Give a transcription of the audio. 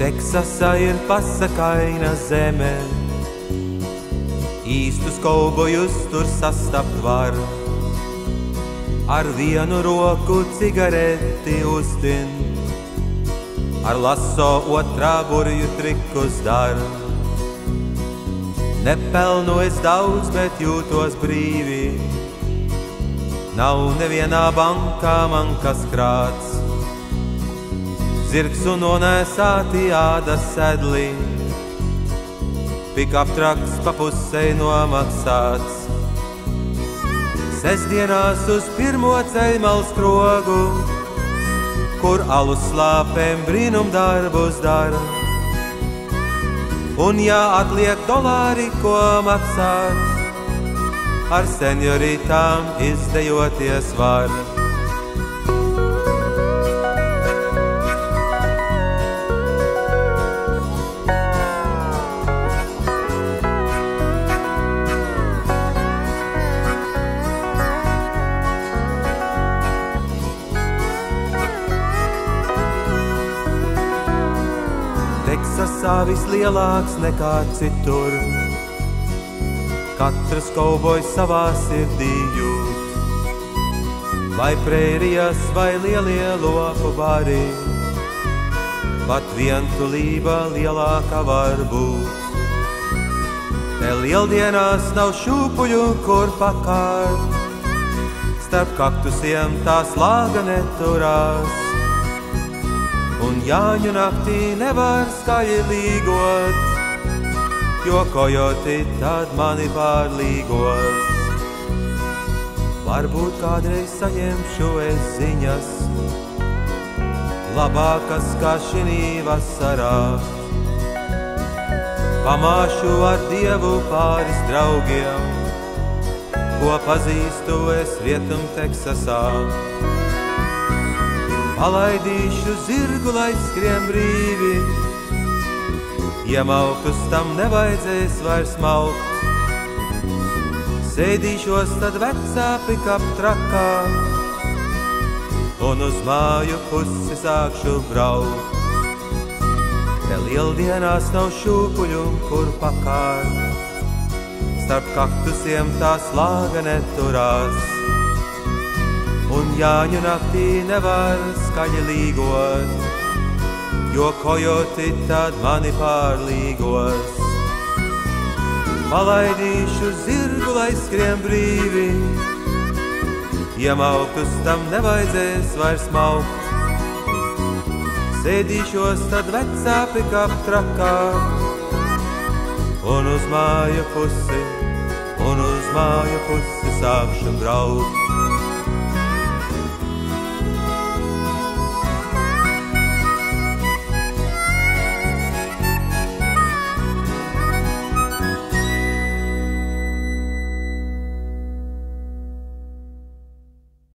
Teksasa ir pasakaina zeme, īstus kaubojus tur sastapt var. Ar vienu roku cigareti uzdin, ar laso otrā burju trikus dar. Nepelnu es daudz, bet jūtos brīvi, nav nevienā bankā man kas krāts. Zirgs un nonēsāti ādas sedli, pikap traks pa pusei nomaksāts. Sestdienās uz pirmo ceļmalu skrogu, kur alus slāpēm brīnum darbus dara. Un ja atliek dolāri, ko maksāt, ar senjoritām izdejoties var. Teksasā vislielāks nekā citur, katrs kaubojs savā sirdī jūt. Vai prērijas, vai lielie lopu bari, pat vientulība lielāka var būt. Te lieldienās nav šūpuļu, kur pakārt, starp kaktusiem tā slāga neturās. Un Jāņu naktī nevar skaļi līgot, jo kojoti tad mani pārlīgos. Varbūt kādreiz saņemšu es ziņas, labākas kā šinī vasarā. Pamāšu ar Dievu pāris draugiem, ko pazīstu es Rietum Teksasā. Palaidīšu zirgu, lai skrien brīvi, iemaukus tam nevajadzēs vairs maukt. Sēdīšos tad vecā pikap trakā, un uz māju pusi sākšu braukt. Te lieldienās nav šūpuļu, kur pakārt, starp kaktusiem tā slāga neturās. Un Jāņu naktī nevar skaļi līgot, jo kojoti tad mani pārlīgos. Palaidīšu zirgu, lai skrien brīvi, iemaukus tam nevajadzēs vairs maukt. Sēdīšos tad vecā pikap trakā, un uz māju pusi sākšu braukt.